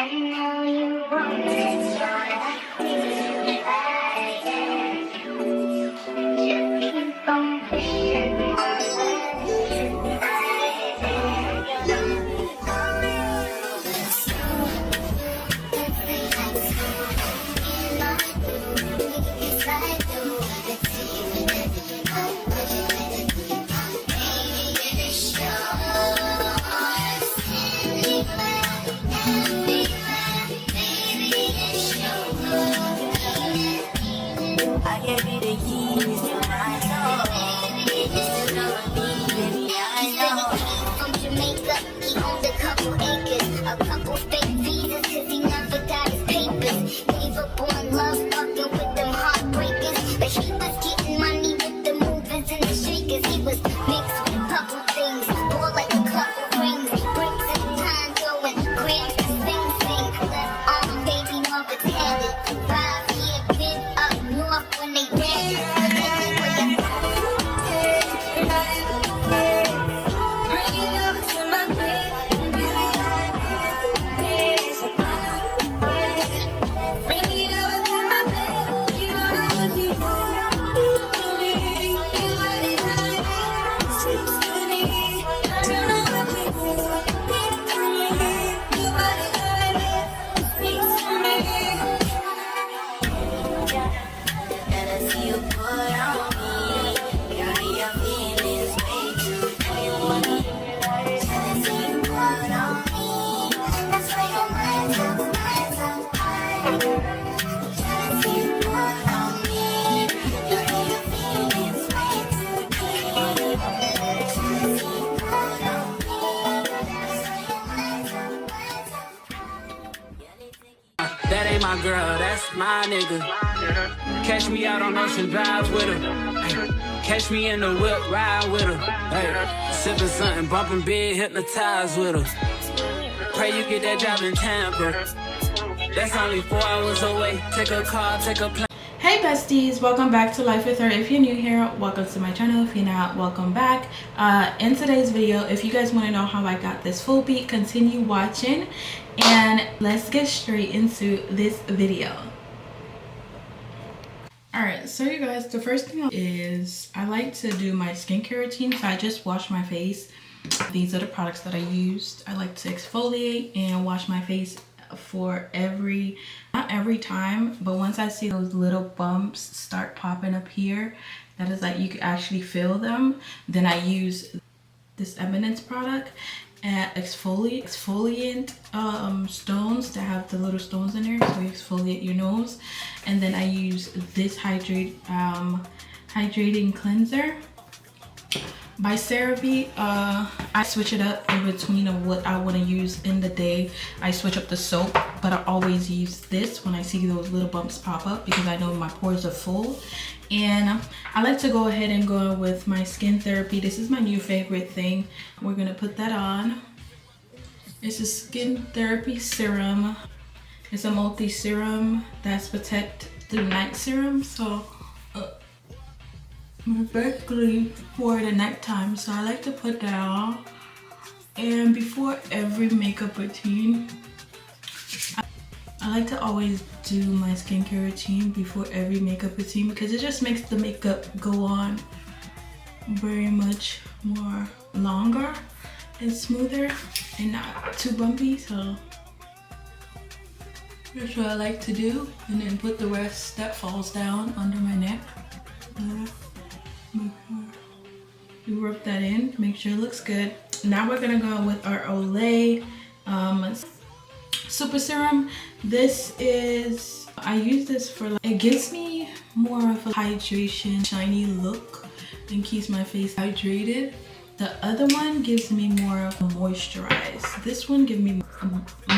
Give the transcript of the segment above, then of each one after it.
know you want it, just keep on pushing. I can be the keys to my soul. You know me, baby, I know. From Jamaica, he owned a couple acres, a couple fake visas, cause he never got his papers. Gave up on love, fucking with them heartbreakers. But he was getting money with the movers and the shakers. He was mixed with a couple things, more like a couple rings. Bricks and condo and grams to sing. Left on baby mother tatted. 5-year been up north when they ran. That ain't my girl, that's my nigga. Catch me out on Ocean Drive with her. Catch me in the whip, ride with her. Hey, sipping something, bumping big, hypnotized with her. Pray you get that job in Tampa. That's only 4 hours away. Take a car, take a plane. Hey besties, welcome back to Life with Her. If you're new here, welcome to my channel. If you're not, welcome back. In today's video, if you guys want to know how I got this full beat, continue watching and let's get straight into this video. Alright, so you guys, the first thing is I like to do my skincare routine. So I just wash my face. These are the products that I used. I like to exfoliate and wash my face for not every time, but once I see those little bumps start popping up here, that is like you can actually feel them, then I use this Eminence product and exfoliant stones that have the little stones in there, so you exfoliate your nose. And then I use this hydrating cleanser by CeraVe. I switch it up in between of what I want to use in the day. I switch up the soap, but I always use this when I see those little bumps pop up because I know my pores are full. And I like to go ahead and go with my skin therapy. This is my new favorite thing. We're gonna put that on. It's a skin therapy serum. It's a multi serum that's protect through night serum. So basically for the nighttime, so I like to put that on. And before every makeup routine, I like to always do my skincare routine before every makeup routine because it just makes the makeup go on very much more longer and smoother and not too bumpy. So that's what I like to do, and then put the rest that falls down under my neck. You rub that in, make sure it looks good. Now we're gonna go with our Olay Super Serum. This is, I use this for, it gives me more of a hydration, shiny look and keeps my face hydrated. The other one gives me more of a moisturize. This one gives me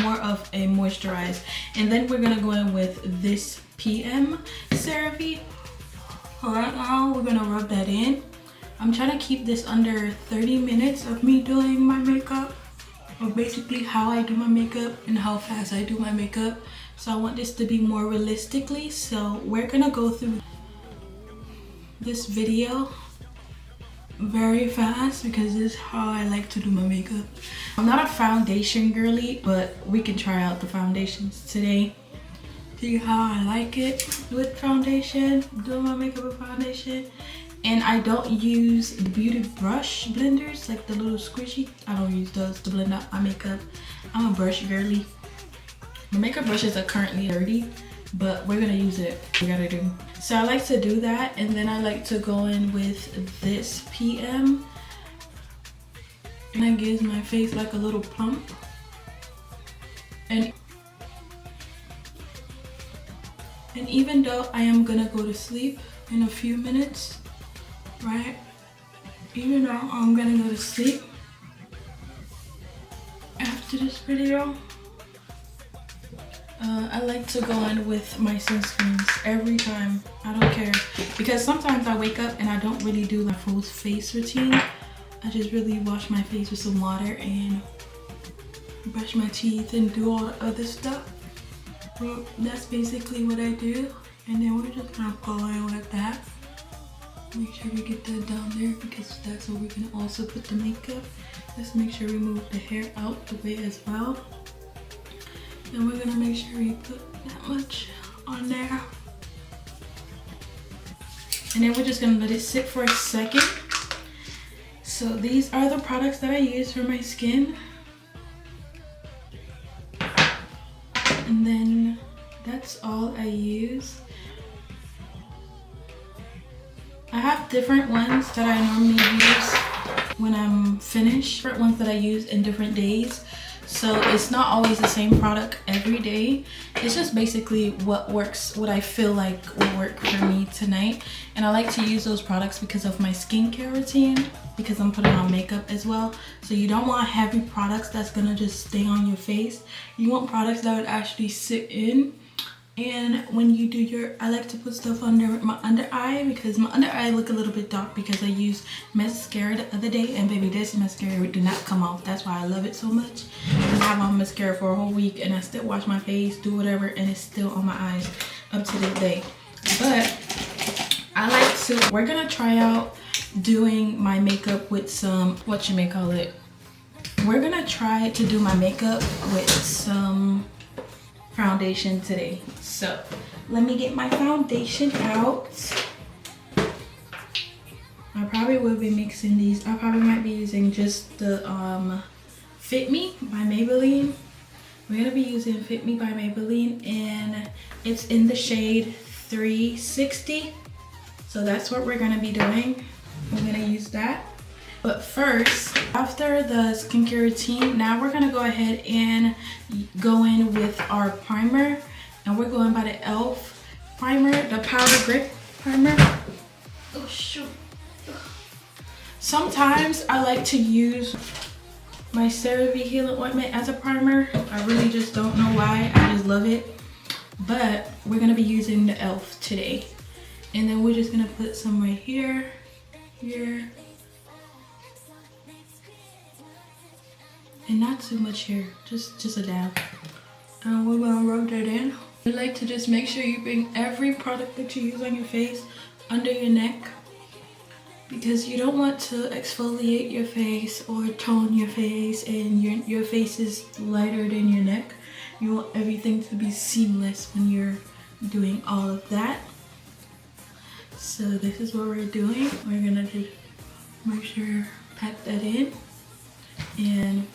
more of a moisturize. And then we're gonna go in with this PM CeraVe. All right, now we're gonna rub that in. I'm trying to keep this under 30 minutes of me doing my makeup, or basically how I do my makeup and how fast I do my makeup. So I want this to be more realistically. So we're gonna go through this video very fast because this is how I like to do my makeup. I'm not a foundation girly, but we can try out the foundations today. See how I like it with foundation, doing my makeup with foundation. And I don't use the beauty brush blenders, like the little squishy. I don't use those to blend out my makeup. I'm a brush girly. My makeup brushes are currently dirty, but we're gonna use it. We gotta do. So I like to do that, and then I like to go in with this PM, and that gives my face like a little plump. And even though I am gonna go to sleep in a few minutes, right? Even though I'm gonna go to sleep after this video, I like to go in with my sunscreens every time. I don't care, because sometimes I wake up and I don't really do my full face routine. I just really wash my face with some water and brush my teeth and do all the other stuff. Well, that's basically what I do, and then we're just gonna go in with that. Make sure we get that down there because that's where we're gonna also put the makeup. Let's make sure we move the hair out the way as well. And we're gonna make sure we put that much on there. And then we're just gonna let it sit for a second. So these are the products that I use for my skin. And then that's all I use. I have different ones that I normally use when I'm finished. Different ones that I use in different days. So it's not always the same product every day. It's just basically what works, what I feel like will work for me tonight. And I like to use those products because of my skincare routine, because I'm putting on makeup as well. So you don't want heavy products that's gonna just stay on your face. You want products that would actually sit in. And when you do your, I like to put stuff under my under eye because my under eye look a little bit dark because I used mascara the other day, and baby, this mascara did not come off. That's why I love it so much. I have on mascara for a whole week and I still wash my face, do whatever, and it's still on my eyes up to this day. But I like to, we're gonna try out doing my makeup with some, what you may call it. We're gonna try to do my makeup with some foundation today. So let me get my foundation out. I probably will be mixing these. I probably might be using just the Fit Me by Maybelline. We're gonna be using Fit Me by Maybelline, and it's in the shade 360. So that's what we're gonna be doing. We're gonna use that. But first, after the skincare routine, now we're gonna go ahead and go in with our primer. And we're going by the e.l.f. primer, the powder grip primer. Oh shoot. Sometimes I like to use my CeraVe Healing Ointment as a primer. I really just don't know why, I just love it. But we're gonna be using the e.l.f. today. And then we're just gonna put some right here, here. And not too much here, just a dab. And we're gonna rub that in. I like to just make sure you bring every product that you use on your face under your neck, because you don't want to exfoliate your face or tone your face and your face is lighter than your neck. You want everything to be seamless when you're doing all of that. So this is what we're doing. We're gonna just make sure pack that in, and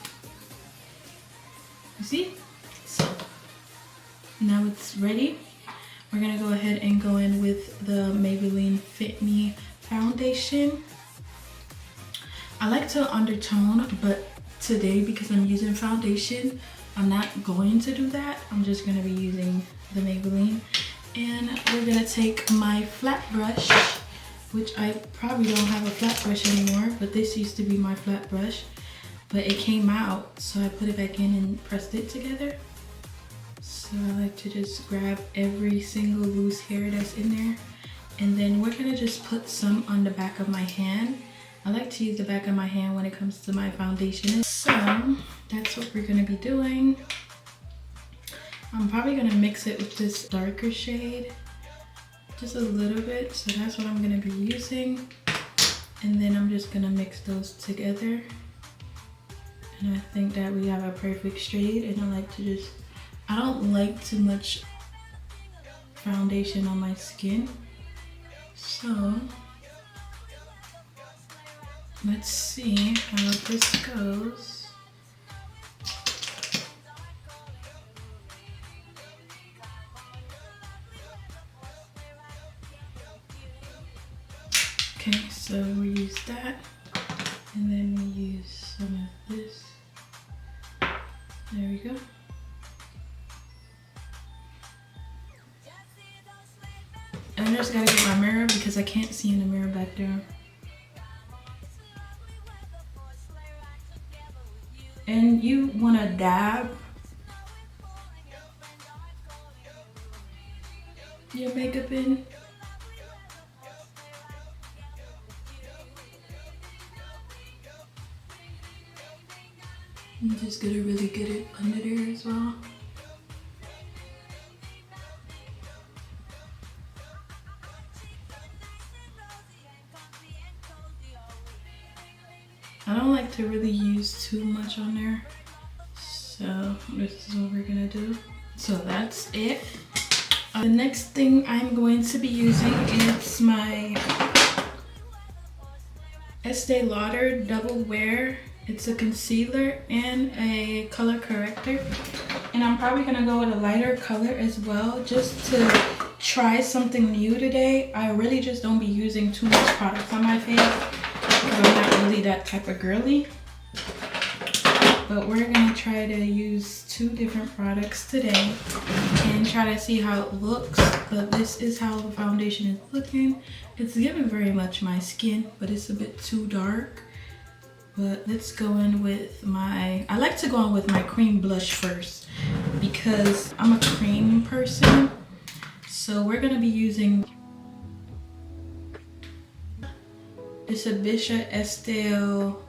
you see? So now it's ready. We're gonna go ahead and go in with the Maybelline Fit Me foundation. I like to undertone, but today, because I'm using foundation, I'm not going to do that. I'm just gonna be using the Maybelline. And we're gonna take my flat brush, which I probably don't have a flat brush anymore, but this used to be my flat brush. But it came out, so I put it back in and pressed it together. So I like to just grab every single loose hair that's in there. And then we're gonna just put some on the back of my hand. I like to use the back of my hand when it comes to my foundation. So that's what we're gonna be doing. I'm probably gonna mix it with this darker shade, just a little bit. So that's what I'm gonna be using. And then I'm just gonna mix those together. And I think that we have a perfect shade. And I like to just, I don't like too much foundation on my skin. So let's see how this goes. Okay, so we use that, and then we use some of this. There we go. And I just gotta get my mirror because I can't see in the mirror back there. And you wanna dab your makeup in. I'm just gonna really get it under there as well. I don't like to really use too much on there, so this is what we're gonna do. So that's it. The next thing I'm going to be using is my Estee Lauder Double Wear. It's a concealer and a color corrector, and I'm probably gonna go with a lighter color as well, just to try something new today. I really just don't be using too much products on my face because I'm not really that type of girly. But we're gonna try to use 2 different products today and try to see how it looks. But this is how the foundation is looking. It's giving very much my skin, but it's a bit too dark. But let's go in with my, I like to go in with my cream blush first because I'm a cream person. So we're gonna be using this Abisha Estelle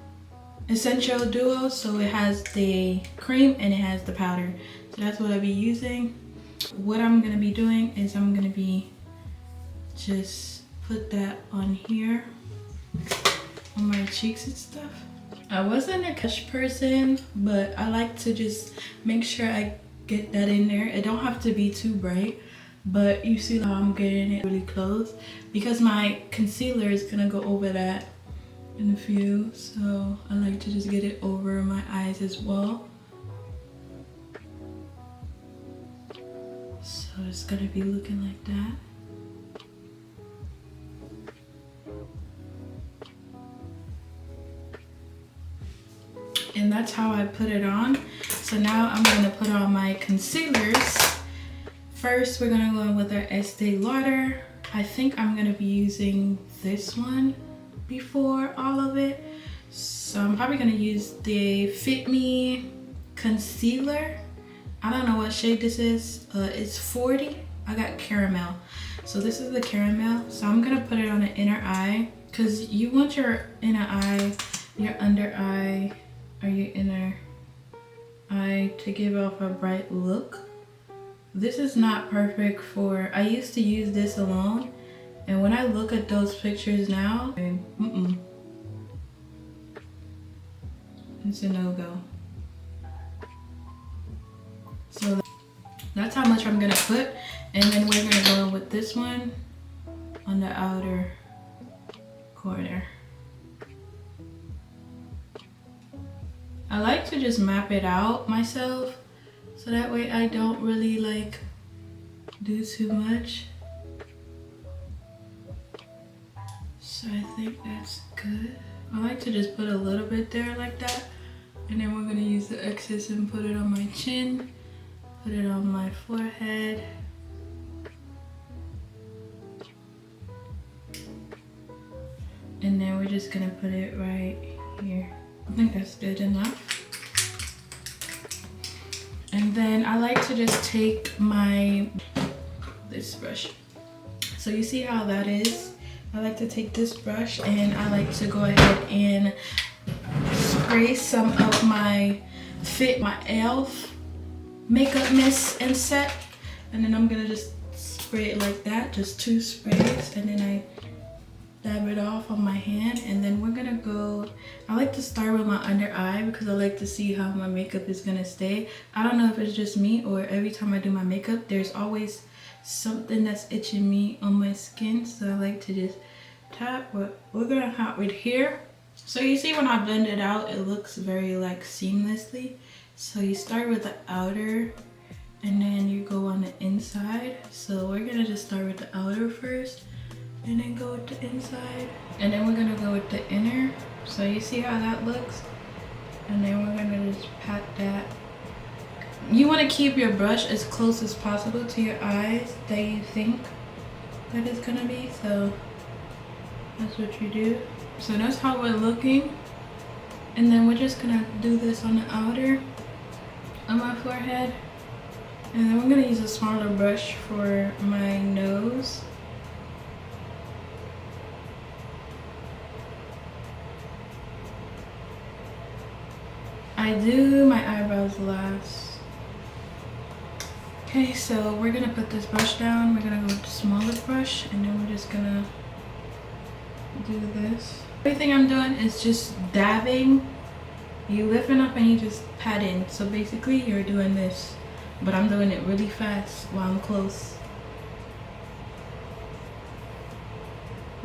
Essential Duo. So it has the cream and it has the powder. So that's what I'll be using. What I'm gonna be doing is I'm gonna be just put that on here on my cheeks and stuff. I wasn't a blush person, but I like to just make sure I get that in there. It don't have to be too bright, but you see how I'm getting it really close because my concealer is gonna go over that in a few. So I like to just get it over my eyes as well. So it's gonna be looking like that. And that's how I put it on. So now I'm gonna put on my concealers. First, we're gonna go in with our Estee Lauder. I think I'm gonna be using this one before all of it. So I'm probably gonna use the Fit Me Concealer. I don't know what shade this is. It's 40. I got caramel. So this is the caramel. So I'm gonna put it on the inner eye because you want your inner eye, your under eye, or your inner eye to give off a bright look. This is not perfect for, I used to use this alone, and when I look at those pictures now, it's a no-go. So that's how much I'm gonna put, and then we're gonna go in with this one on the outer corner. I like to just map it out myself, so that way I don't really like do too much. So I think that's good. I like to just put a little bit there like that, and then we're gonna use the excess and put it on my chin, put it on my forehead. And then we're just gonna put it right here. I think that's good enough. And then I like to just take this brush. So you see how that is? I like to take this brush and I like to go ahead and spray some of my my e.l.f. makeup mist and set. And then I'm gonna just spray it like that, just 2 sprays. And then I dab it off on my hand, and then we're gonna go, I like to start with my under eye because I like to see how my makeup is gonna stay. I don't know if it's just me or every time I do my makeup there's always something that's itching me on my skin, so I like to just tap. But we're gonna have it here. So you see when I blend it out, it looks very like seamlessly. So you start with the outer and then you go on the inside. So we're gonna just start with the outer first and then go with the inside, and then we're gonna go with the inner. So you see how that looks, and then we're gonna just pat that. You want to keep your brush as close as possible to your eyes that you think that it's gonna be, so that's what you do. So that's how we're looking, and then we're just gonna do this on the outer on my forehead, and then we're gonna use a smaller brush for my nose. I do my eyebrows last. Okay, so we're gonna put this brush down. We're gonna go with the smaller brush, and then we're just gonna do this. Everything I'm doing is just dabbing. You lifting up and you just pat in. So basically you're doing this, but I'm doing it really fast while I'm close.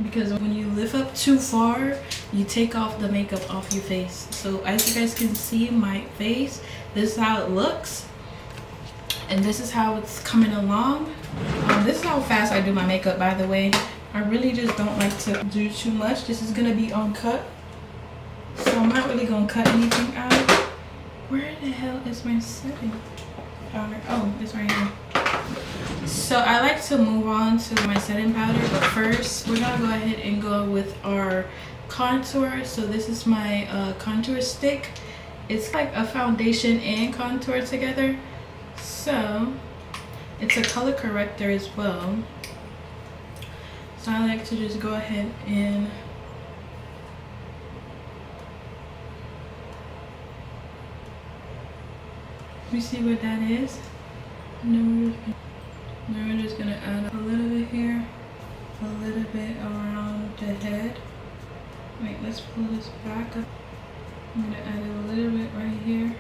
Because when you lift up too far, you take off the makeup off your face. So as you guys can see my face, this is how it looks, and this is how it's coming along. This is how fast I do my makeup, by the way. I really just don't like to do too much. This is gonna be uncut, so I'm not really gonna cut anything out. Where the hell is my setting powder? Oh, it's right here. So I like to move on to my setting powder, but first we're gonna go ahead and go with our contour. So this is my contour stick. It's like a foundation and contour together, so it's a color corrector as well. So I like to just go ahead and we see what that is, and then we're just gonna add a little bit here, a little bit around the head. Wait, let's pull this back up. I'm gonna add a little bit right here.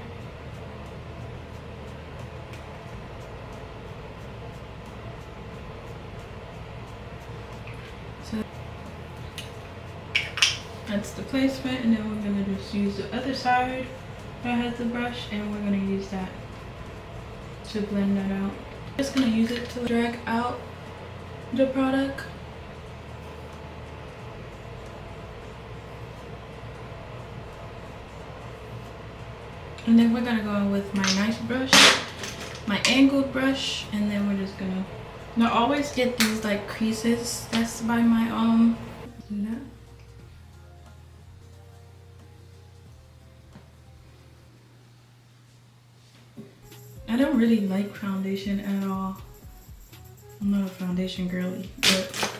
So that's the placement, and then we're gonna just use the other side that has the brush, and we're gonna use that to blend that out. Just gonna use it to drag out the product. And then we're gonna go in with my nice brush, my angled brush, and then we're just gonna, now always get these like creases. That's by my do that. I don't really like foundation at all. I'm not a foundation girly, but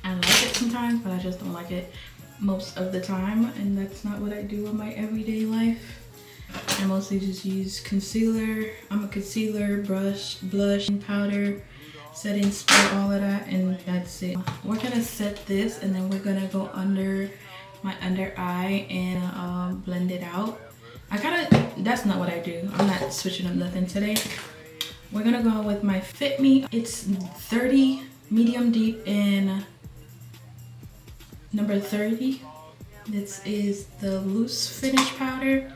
I like it sometimes, but I just don't like it most of the time, and that's not what I do in my everyday life. I mostly just use concealer. I'm a concealer, brush, blush, powder, setting spray, all of that, and that's it. We're gonna set this, and then we're gonna go under my under eye and blend it out. That's not what I do. I'm not switching up nothing today. We're gonna go with my Fit Me. It's 30 medium deep in number 30. This is the loose finish powder.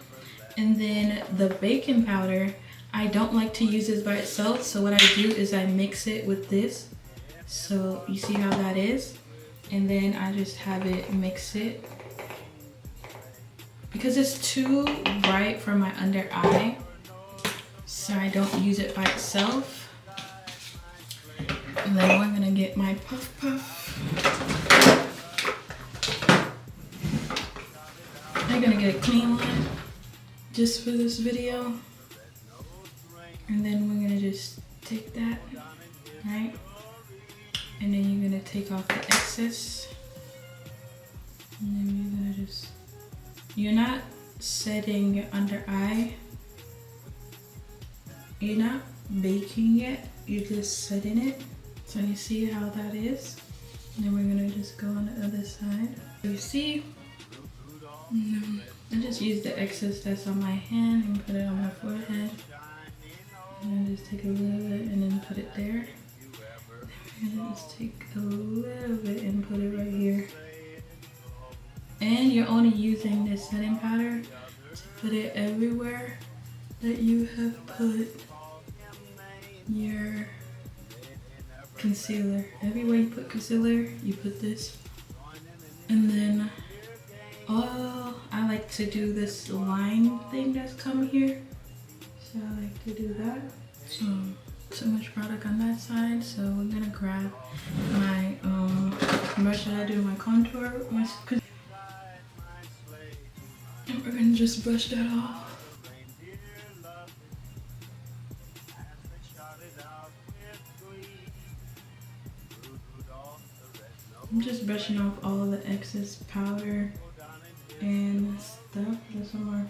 And then the baking powder, I don't like to use this by itself. So what I do is I mix it with this. So you see how that is? And then I just have it mix it. Because it's too bright for my under eye, so I don't use it by itself. And then we're gonna get my puff puff. I'm gonna get a clean one just for this video. And then we're gonna just take that, right? And then you're gonna take off the excess. And then you're gonna just, you're not setting your under eye. You're not baking it, you're just setting it. So you see how that is? then we're gonna just go on the other side. You see, I just use the excess that's on my hand and put it on my forehead. And then just take a little bit and then put it there. And then just take a little bit and put it right here. And you're only using this setting powder to put it everywhere that you have put your concealer. Everywhere you put concealer, you put this. And then I like to do this line thing that's come here. So I like to do that. So much product on that side. So we're gonna grab my brush that I do my contour with. And we're gonna just brush that off. I'm just brushing off all of the excess powder and stuff. There's some more.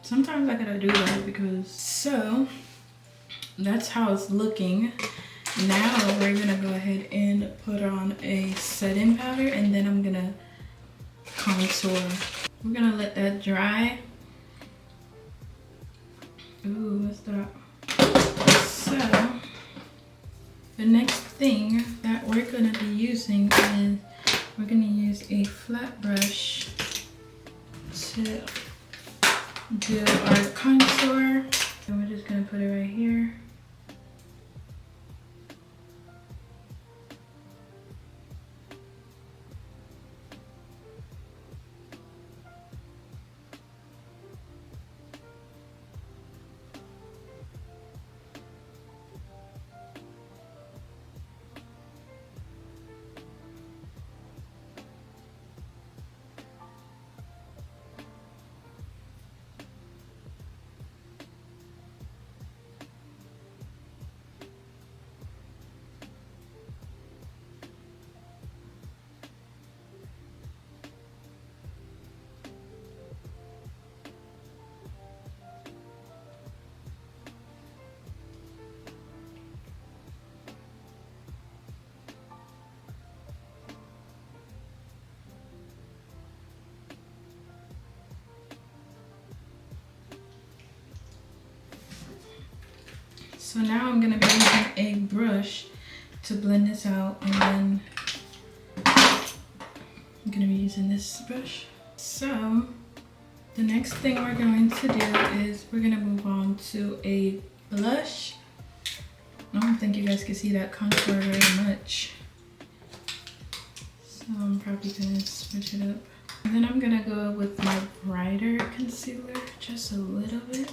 Sometimes I gotta do that because, so that's how it's looking. Now we're gonna go ahead and put on a setting powder and then I'm gonna contour. We're gonna let that dry. Ooh, what's that? So the next thing that we're gonna be using is we're gonna use a flat brush to do our contour. And we're just gonna put it right here. So now I'm gonna be using a brush to blend this out, and then I'm gonna be using this brush. So the next thing we're going to do is we're gonna move on to a blush. I don't think you guys can see that contour very much, so I'm probably gonna switch it up. And then I'm gonna go with my brighter concealer, just a little bit.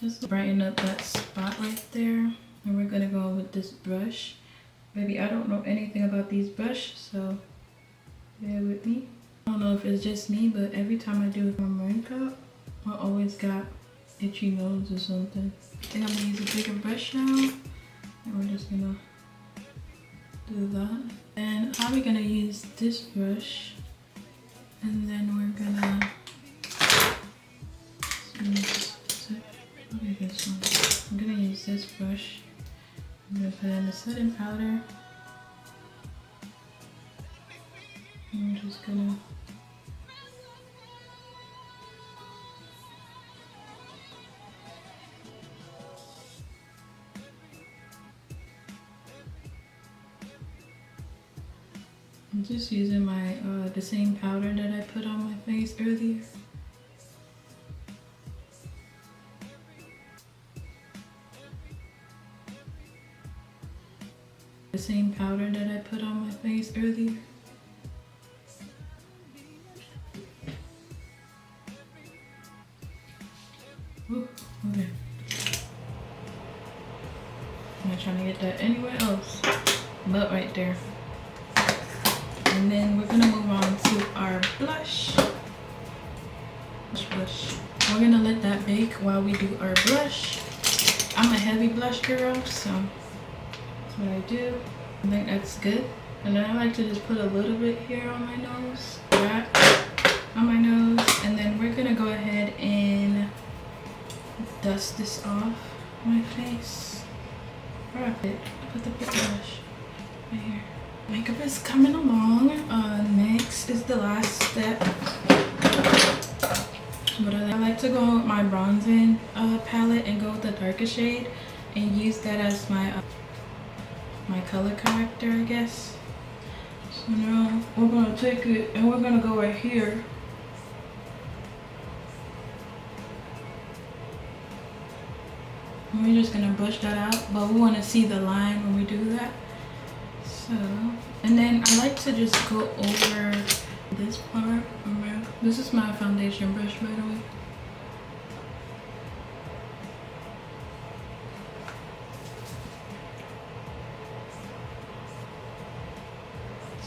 Just brighten up that spot right there. And we're gonna go with this brush. Baby, I don't know anything about these brushes, so bear with me. I don't know if it's just me, but every time I do my makeup, I always got itchy nose or something. I think I'm gonna use a bigger brush now. And we're just gonna do that. And I'm probably gonna use this brush. And then we're gonna this one. I'm gonna use this brush. I'm gonna put in the setting powder. I'm just gonna I'm just using my the same powder that I put on my face earlier. The same powder that I put on my face earlier. Ooh, okay. I'm not trying to get that anywhere else but right there. And then we're gonna move on to our blush. Blush. We're gonna let that bake while we do our blush. I'm a heavy blush girl, so that's what I do. I think that's good. And then I like to just put a little bit here on my nose. That. on my nose, and then we're gonna go ahead and dust this off my face. Where put the brush right here. Makeup is coming along. Next is the last step. But I like to go with my bronzing palette and go with the darker shade and use that as my my color corrector, I guess. So now we're gonna take it and we're gonna go right here. And we're just gonna brush that out, but we want to see the line when we do that. So, and then I like to just go over this part. This is my foundation brush, by the way.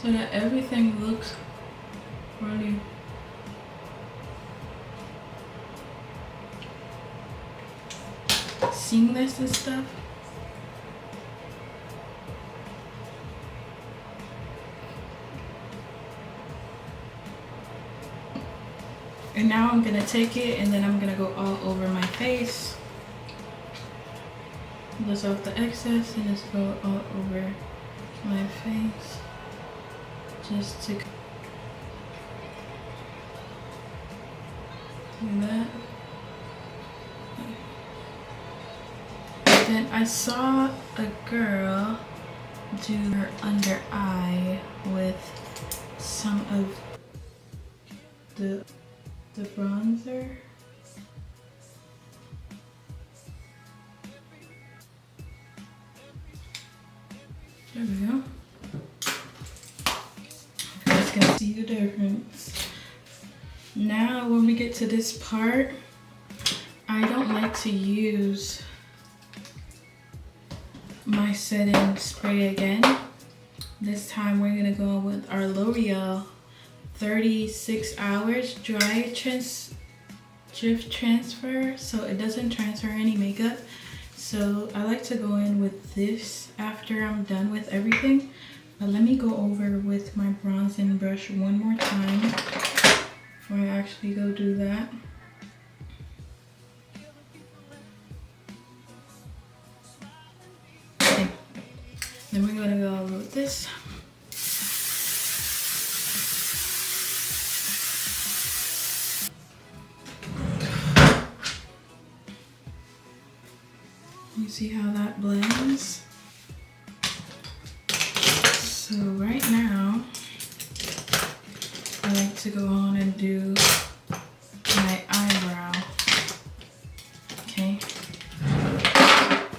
So that everything looks really seamless and stuff. And now I'm gonna take it and then I'm gonna go all over my face. Bless off the excess and just go all over my face. Just to do that. Then I saw a girl do her under eye with some of the bronzer. There we go. You guys can see the difference. Now when we get to this part, I don't like to use my setting spray again. This time we're gonna go with our L'Oreal 36 hours dry drift transfer, so it doesn't transfer any makeup. So I like to go in with this after I'm done with everything. But let me go over with my bronzing brush one more time before I actually go do that. Okay. Then we're gonna go over with this. You see how that blends? So right now, I like to go on and do my eyebrow. Okay.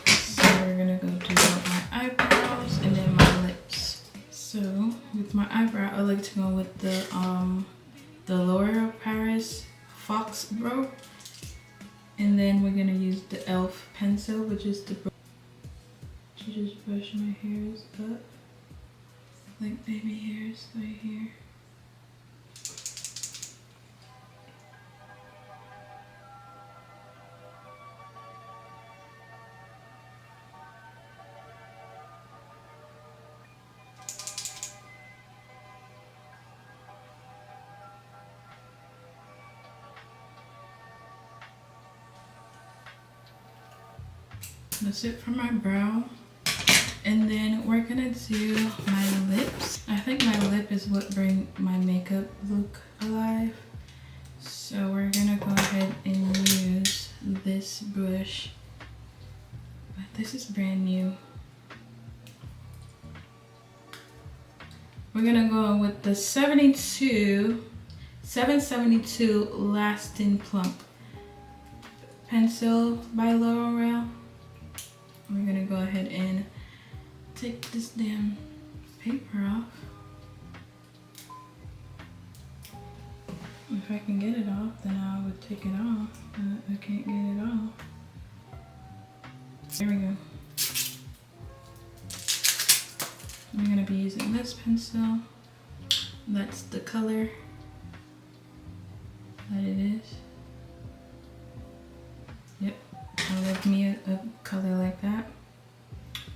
So we're gonna go do my eyebrows and then my lips. So with my eyebrow, I like to go with the L'Oreal Paris Fox Brow. And then we're gonna use the e.l.f. pencil, which is the brush to just brush my hairs up, like baby hairs right here. That's it for my brow. And then we're gonna do my lips. I think my lip is what brings my makeup look alive. So we're gonna go ahead and use this brush. But this is brand new. We're gonna go with the 772 Lasting Plump pencil by L'Oreal. We're gonna go ahead and take this damn paper off. If I can get it off, then I would take it off, but I can't get it off. There we go. I'm gonna be using this pencil. That's the color that it is. Yep, I love me a color like that.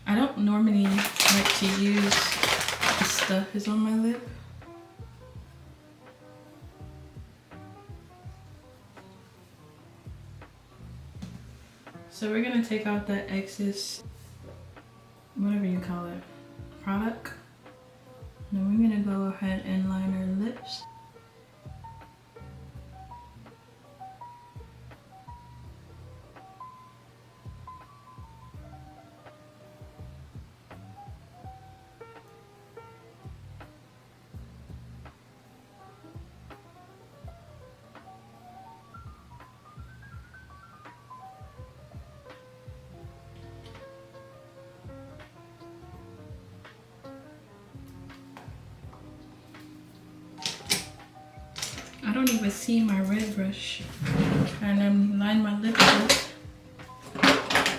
I don't normally like to use the stuff is on my lip. So we're gonna take out the excess, whatever you call it, product. Then we're gonna go ahead and line our lips. I don't even see my red brush. And I'm line my lips up.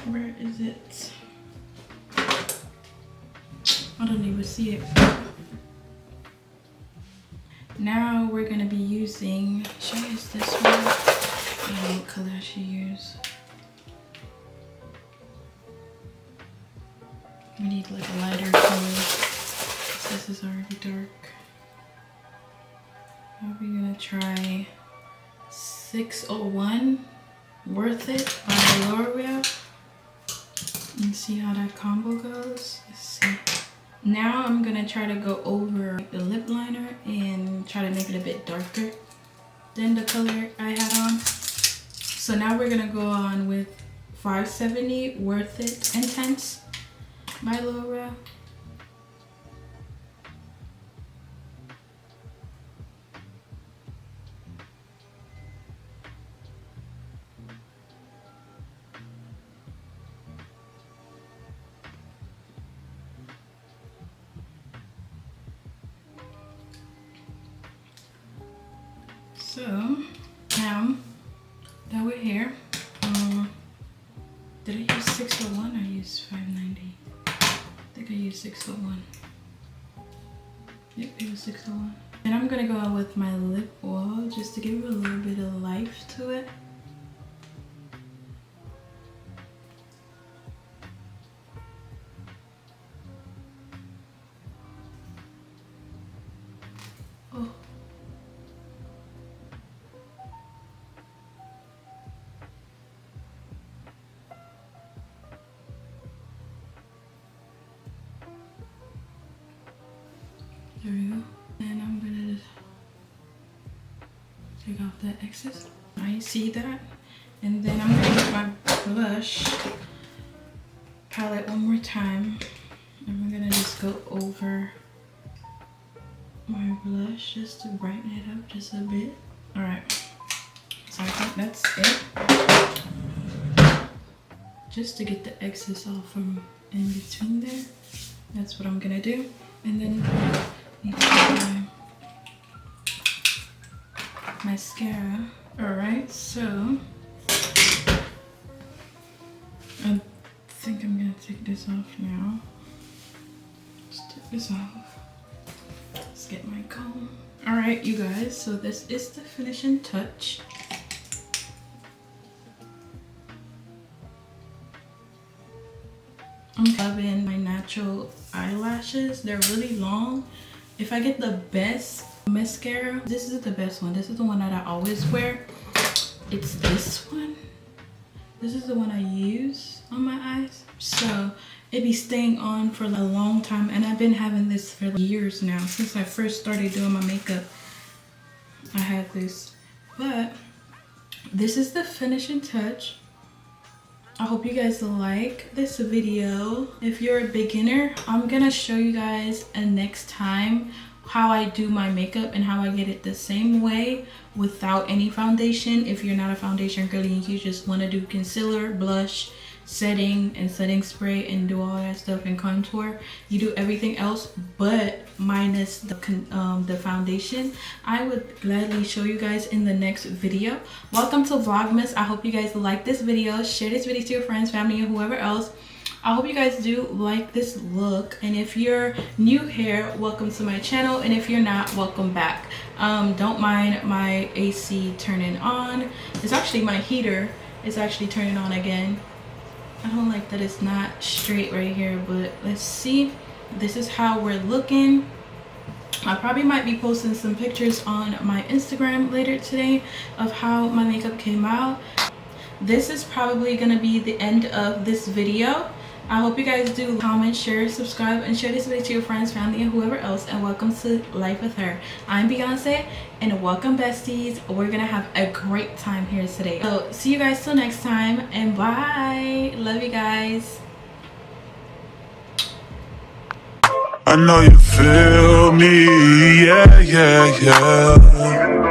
Where is it? I don't even see it. Now we're gonna be using, should I use this one? I don't know what color I should use. We need like a lighter color. This is already dark. We're gonna try 601 Worth It by L'Oreal and see how that combo goes. Let's see. Now I'm gonna try to go over the lip liner and try to make it a bit darker than the color I had on. So now we're gonna go on with 570 Worth It Intense by L'Oreal. So now that we're here, did I use 601 or use 590? I think I used 601. Yep, it was 601. And I'm gonna go out with my lip oil just to give it a little bit of life to it. Oh. There we go. And I'm gonna take off that excess. I see that. And then I'm gonna get my blush palette one more time. And we're gonna just go over my blush just to brighten it up just a bit. Alright. So I think that's it. Just to get the excess off from in between there. That's what I'm gonna do. And then my mascara. Alright, so I think I'm gonna take this off now. Just take this off. Let's get my comb. Alright, you guys, so this is the finishing touch. I'm loving my natural eyelashes. They're really long. If I get the best mascara, this is the best one. This is the one that I always wear. It's this one. This is the one I use on my eyes. So it be staying on for a long time. And I've been having this for years now. Since I first started doing my makeup, I had this. But this is the finishing touch. I hope you guys like this video. If you're a beginner, I'm gonna show you guys next time how I do my makeup and how I get it the same way without any foundation. If you're not a foundation girly and you just want to do concealer, blush, setting and setting spray and do all that stuff and contour, you do everything else but minus the foundation, I would gladly show you guys in the next video. Welcome to Vlogmas. I hope you guys like this video. Share this video to your friends, family, and whoever else. I hope you guys do like this look, and if you're new here, welcome to my channel, and if you're not, welcome back. Don't mind my AC turning on. It's actually my heater is actually turning on again. I don't like that it's not straight right here, but let's see. This is how we're looking. I probably might be posting some pictures on my Instagram later today of how my makeup came out. this is probably gonna be the end of this video. I hope you guys do comment, share, subscribe, and share this video to your friends, family, and whoever else. And welcome to Life with Her. I'm Beyonce, and welcome, besties. We're gonna have a great time here today. So see you guys till next time, and bye. Love you guys. I know you feel me, yeah, yeah, yeah.